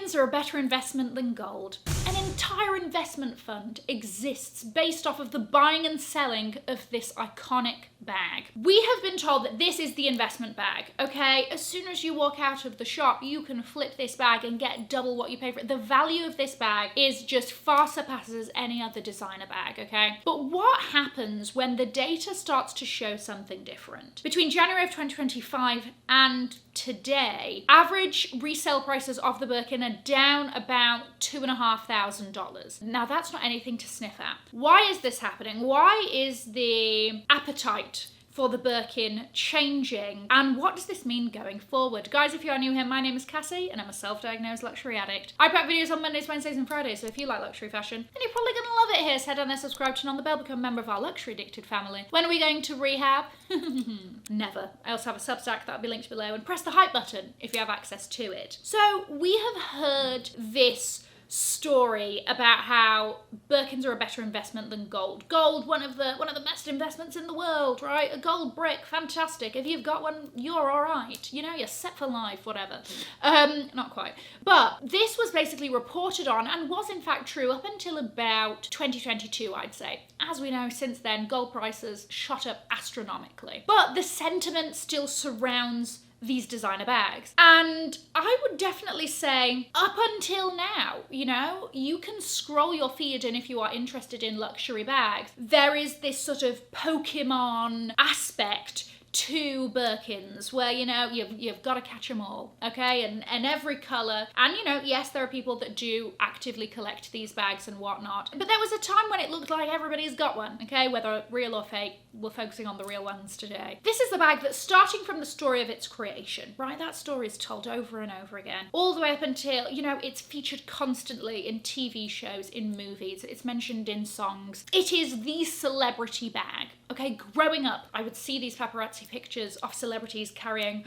Birkins are a better investment than gold. An entire investment fund exists based off of the buying and selling of this iconic bag. We have been told that this is the investment bag, okay? As soon as you walk out of the shop, you can flip this bag and get double what you pay for it. The value of this bag is just far surpasses any other designer bag, okay? But what happens when the data starts to show something different? Between January of 2025 and today, average resale prices of the Birkin are down about $2,500. Now that's not anything to sniff at. Why is this happening? Why is the appetite for the Birkin changing, and what does this mean going forward? Guys, if you are new here, my name is Cassie and I'm a self-diagnosed luxury addict. I put videos on Mondays, Wednesdays and Fridays, so if you like luxury fashion, then you're probably gonna love it here. So head down there, subscribe, turn on the bell, become a member of our luxury addicted family. When are we going to rehab? Never. I also have a Substack that'll be linked below, and press the hype button if you have access to it. So we have heard this story about how Birkins are a better investment than gold. Gold, one of the best investments in the world, right? A gold brick, fantastic. If you've got one, you're all right. You know, you're set for life, whatever. Not quite. But this was basically reported on and was in fact true up until about 2022, I'd say. As we know, since then, gold prices shot up astronomically. But the sentiment still surrounds these designer bags. And I would definitely say up until now, you know, you can scroll your feed, and if you are interested in luxury bags, there is this sort of Pokemon aspect to Birkins where, you know, you've got to catch them all, okay, and every colour. And you know, yes, there are people that do actively collect these bags and whatnot, but there was a time when it looked like everybody's got one, okay, whether real or fake. We're focusing on the real ones today. This is the bag that's starting from the story of its creation, right? That story is told over and over again, all the way up until, you know, it's featured constantly in TV shows, in movies, it's mentioned in songs. It is the celebrity bag, okay? Growing up, I would see these paparazzi pictures of celebrities carrying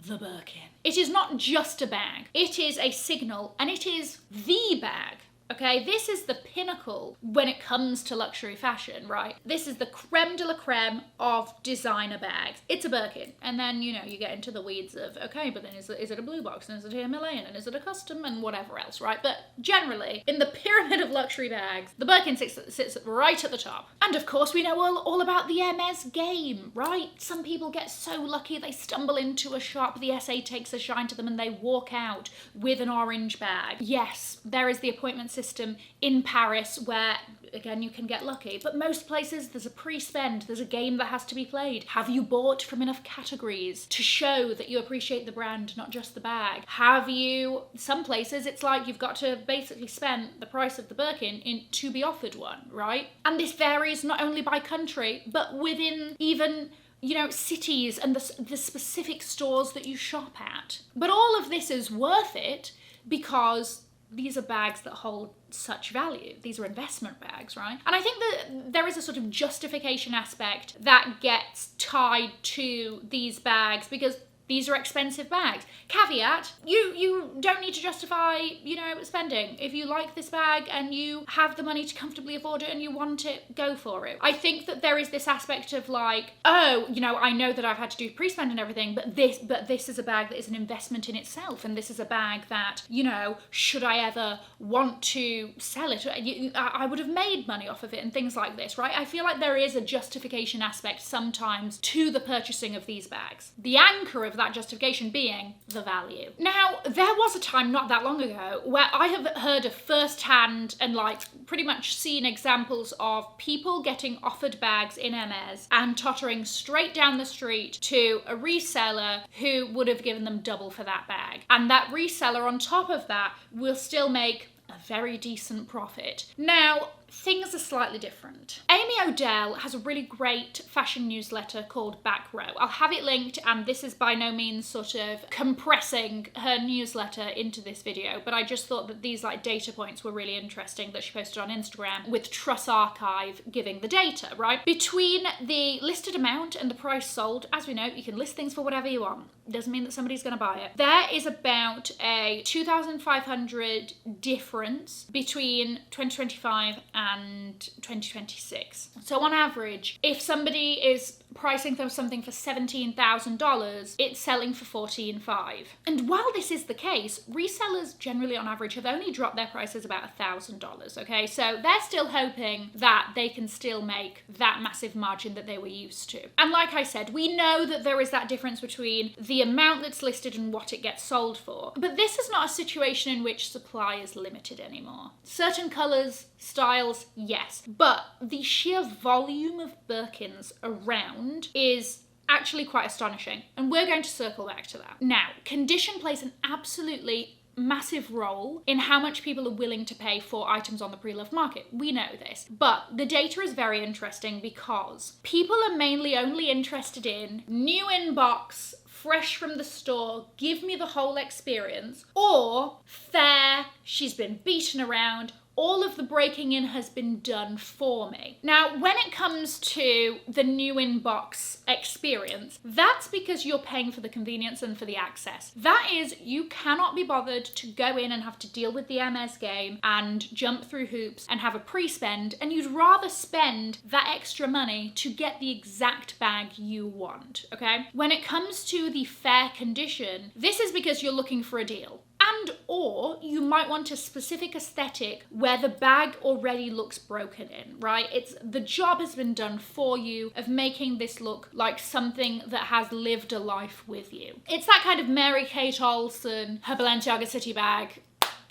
the Birkin. It is not just a bag, it is a signal, and it is the bag. Okay, this is the pinnacle when it comes to luxury fashion, right? This is the creme de la creme of designer bags. It's a Birkin. And then, you know, you get into the weeds of, okay, but then is it a blue box? And is it a Himalayan? And is it a custom? And whatever else, right? But generally, in the pyramid of luxury bags, the Birkin sits right at the top. And of course, we know all about the Hermès game, right? Some people get so lucky they stumble into a shop, the SA takes a shine to them, and they walk out with an orange bag. Yes, there is the appointment system in Paris where, again, you can get lucky, but most places there's a pre-spend, there's a game that has to be played. Have you bought from enough categories to show that you appreciate the brand, not just the bag? Have you, some places it's like you've got to basically spend the price of the Birkin to be offered one, right? And this varies not only by country, but within even, you know, cities and the specific stores that you shop at. But all of this is worth it because these are bags that hold such value. These are investment bags, right? And I think that there is a sort of justification aspect that gets tied to these bags because these are expensive bags. Caveat, you don't need to justify, you know, spending. If you like this bag and you have the money to comfortably afford it and you want it, go for it. I think that there is this aspect of like, oh, you know, I know that I've had to do pre-spend and everything, but this is a bag that is an investment in itself, and this is a bag that, you know, should I ever want to sell it, I would have made money off of it and things like this, right? I feel like there is a justification aspect sometimes to the purchasing of these bags. The anchor of that justification being the value. Now, there was a time not that long ago where I have heard of first-hand and like pretty much seen examples of people getting offered bags in Hermès and tottering straight down the street to a reseller who would have given them double for that bag. And that reseller on top of that will still make a very decent profit. Now, things are slightly different. Amy Odell has a really great fashion newsletter called Back Row. I'll have it linked, and this is by no means sort of compressing her newsletter into this video, but I just thought that these like data points were really interesting that she posted on Instagram with Truss Archive giving the data, right? Between the listed amount and the price sold, as we know, you can list things for whatever you want. Doesn't mean that somebody's gonna buy it. There is about a 2,500 difference between 2025 and 2026. So on average, if somebody is pricing for something for $17,000, it's selling for $14,500. And while this is the case, resellers generally on average have only dropped their prices about $1,000, okay? So they're still hoping that they can still make that massive margin that they were used to. And like I said, we know that there is that difference between the amount that's listed and what it gets sold for. But this is not a situation in which supply is limited anymore. Certain colours, styles, yes. But the sheer volume of Birkins around is actually quite astonishing. And we're going to circle back to that. Now, condition plays an absolutely massive role in how much people are willing to pay for items on the pre-loved market. We know this. But the data is very interesting because people are mainly only interested in new in box, fresh from the store, give me the whole experience, or fair, she's been beaten around, all of the breaking in has been done for me. Now, when it comes to the new in-box experience, that's because you're paying for the convenience and for the access. That is, you cannot be bothered to go in and have to deal with the Hermès game and jump through hoops and have a pre-spend, and you'd rather spend that extra money to get the exact bag you want, okay? When it comes to the fair condition, this is because you're looking for a deal. And or you might want a specific aesthetic where the bag already looks broken in, right? It's the job has been done for you of making this look like something that has lived a life with you. It's that kind of Mary-Kate Olsen, her Balenciaga City bag.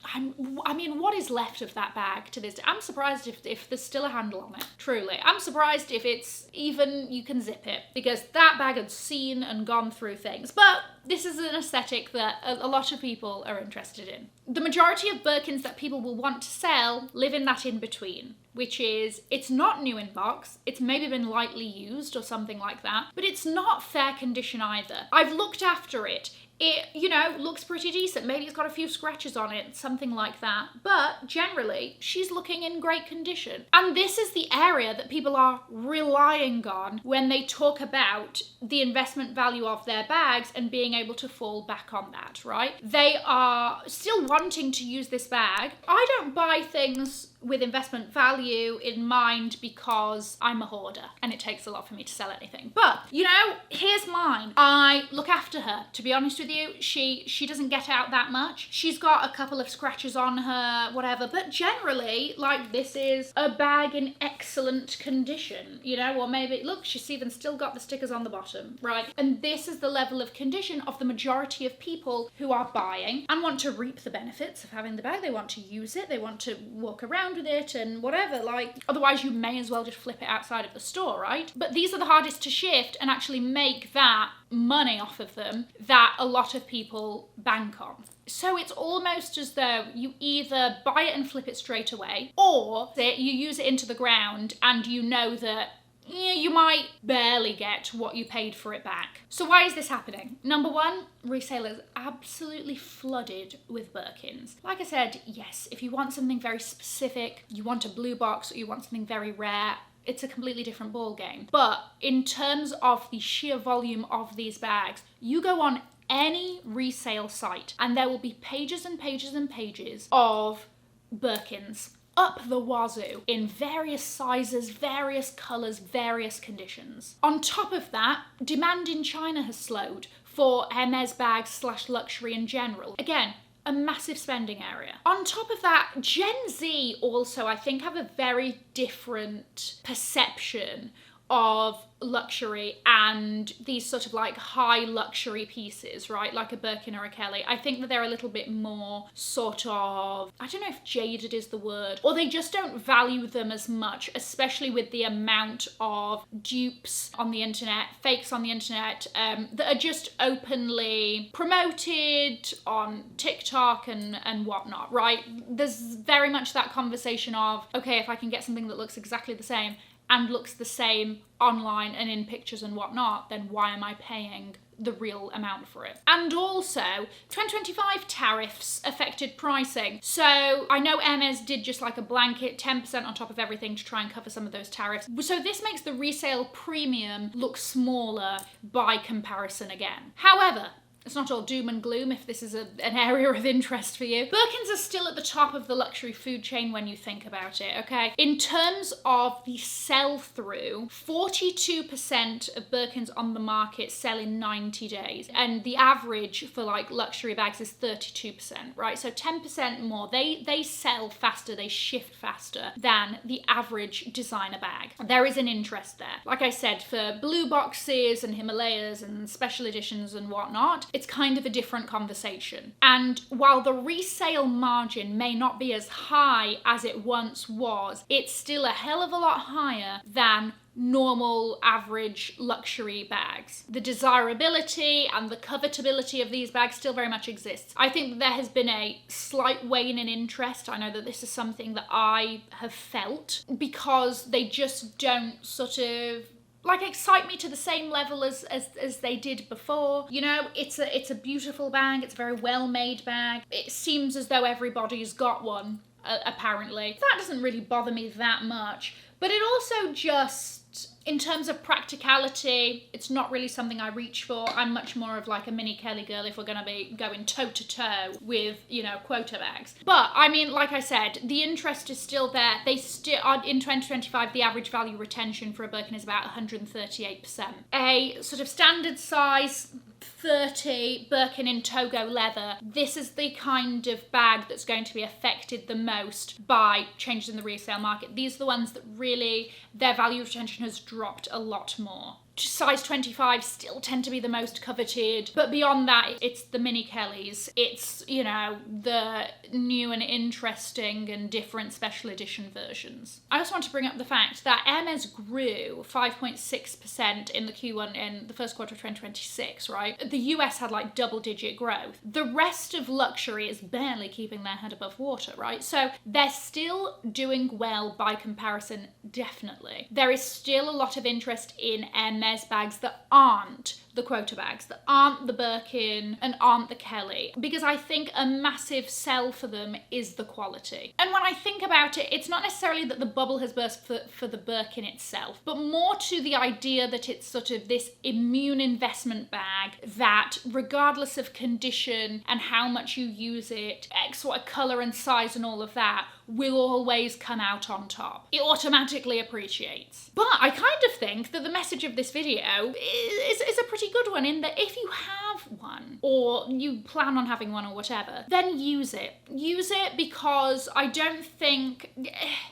I mean, what is left of that bag to this day? I'm surprised if there's still a handle on it, truly. I'm surprised if it's even, you can zip it, because that bag had seen and gone through things. But this is an aesthetic that a lot of people are interested in. The majority of Birkins that people will want to sell live in that in-between, which is, it's not new in box, it's maybe been lightly used or something like that, but it's not fair condition either. I've looked after it. It, you know, looks pretty decent. Maybe it's got a few scratches on it, something like that. But generally, she's looking in great condition. And this is the area that people are relying on when they talk about the investment value of their bags and being able to fall back on that, right? They are still wanting to use this bag. I don't buy things with investment value in mind because I'm a hoarder and it takes a lot for me to sell anything. But, you know, here's mine. I look after her. To be honest with you, she doesn't get out that much. She's got a couple of scratches on her, whatever, but generally, like, this is a bag in excellent condition, you know, or maybe, look, she's even still got the stickers on the bottom, right? And this is the level of condition of the majority of people who are buying and want to reap the benefits of having the bag. They want to use it, they want to walk around with it and whatever, like, otherwise you may as well just flip it outside of the store, right? But these are the hardest to shift and actually make that money off of them that a lot of people bank on. So it's almost as though you either buy it and flip it straight away, or that you use it into the ground and you know that you might barely get what you paid for it back. So why is this happening? Number one, resellers absolutely flooded with Birkins. Like I said, yes, if you want something very specific, you want a blue box, or you want something very rare, it's a completely different ball game. But in terms of the sheer volume of these bags, you go on any resale site and there will be pages and pages and pages of Birkins up the wazoo in various sizes, various colours, various conditions. On top of that, demand in China has slowed for Hermès bags / luxury in general. Again, a massive spending area. On top of that, Gen Z also, I think, have a very different perception of luxury and these sort of like high luxury pieces, right? Like a Birkin or a Kelly. I think that they're a little bit more sort of, I don't know if jaded is the word, or they just don't value them as much, especially with the amount of dupes on the internet, fakes on the internet, that are just openly promoted on TikTok and whatnot, right? There's very much that conversation of, okay, if I can get something that looks exactly the same and looks the same online and in pictures and whatnot, then why am I paying the real amount for it? And also, 2025 tariffs affected pricing. So I know Hermès did just like a blanket 10% on top of everything to try and cover some of those tariffs. So this makes the resale premium look smaller by comparison again. However, it's not all doom and gloom if this is an area of interest for you. Birkins are still at the top of the luxury food chain when you think about it, okay? In terms of the sell-through, 42% of Birkins on the market sell in 90 days. And the average for like luxury bags is 32%, right? So 10% more. They sell faster, they shift faster than the average designer bag. There is an interest there. Like I said, for blue boxes and Himalayas and special editions and whatnot, it's kind of a different conversation. And while the resale margin may not be as high as it once was, it's still a hell of a lot higher than normal average luxury bags. The desirability and the covetability of these bags still very much exists. I think that there has been a slight wane in interest. I know that this is something that I have felt because they just don't sort of like excite me to the same level as they did before. You know, it's a beautiful bag, it's a very well made bag. It seems as though everybody's got one, apparently. That doesn't really bother me that much. But it also just, in terms of practicality, it's not really something I reach for. I'm much more of like a mini Kelly girl if we're going to be going toe to toe with, you know, quota bags. But I mean, like I said, the interest is still there. They still are in 2025. The average value retention for a Birkin is about 138%. A sort of standard size 30 Birkin in Togo leather. This is the kind of bag that's going to be affected the most by changes in the resale market. These are the ones that really, their value retention has dropped a lot more. Size 25 still tend to be the most coveted, but beyond that, it's the mini Kellys. It's, you know, the new and interesting and different special edition versions. I also want to bring up the fact that Hermès grew 5.6% in the Q1 in the first quarter of 2026, right? The US had like double-digit growth. The rest of luxury is barely keeping their head above water, right? So they're still doing well by comparison, definitely. There is still a lot of interest in Hermès bags that aren't the quota bags, that aren't the Birkin and aren't the Kelly, because I think a massive sell for them is the quality. And when I think about it, it's not necessarily that the bubble has burst for the Birkin itself, but more to the idea that it's sort of this immune investment bag that, regardless of condition and how much you use it, X what colour and size and all of that, will always come out on top. It automatically appreciates. But I kind of think that the message of this video is a pretty good one, in that if you have one, or you plan on having one or whatever, then use it. Use it, because I don't think,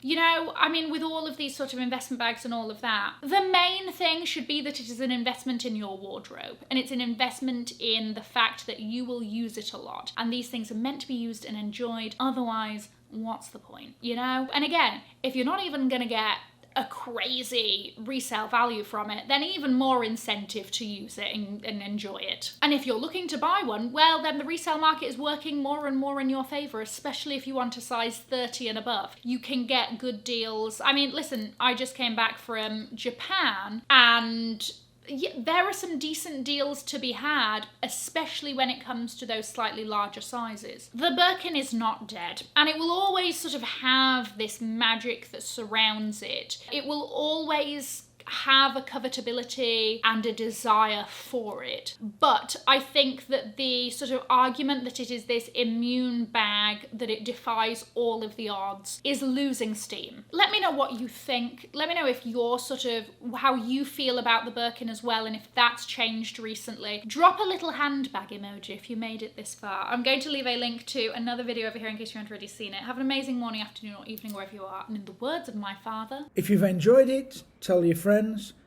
you know, I mean, with all of these sort of investment bags and all of that, the main thing should be that it is an investment in your wardrobe, and it's an investment in the fact that you will use it a lot. And these things are meant to be used and enjoyed, otherwise, what's the point, you know? And again, if you're not even gonna get a crazy resale value from it, then even more incentive to use it and enjoy it. And if you're looking to buy one, well, then the resale market is working more and more in your favor, especially if you want a size 30 and above. You can get good deals. I mean, listen, I just came back from Japan, and yeah, there are some decent deals to be had, especially when it comes to those slightly larger sizes. The Birkin is not dead, and it will always sort of have this magic that surrounds it. It will always have a covetability and a desire for it. But I think that the sort of argument that it is this immune bag, that it defies all of the odds, is losing steam. Let me know what you think. Let me know if you're sort of, how you feel about the Birkin as well, and if that's changed recently. Drop a little handbag emoji if you made it this far. I'm going to leave a link to another video over here in case you haven't already seen it. Have an amazing morning, afternoon, or evening, wherever you are. And in the words of my father, if you've enjoyed it, tell your friends.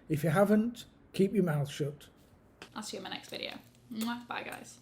If you haven't, keep your mouth shut. I'll see you in my next video. Mwah. Bye, guys.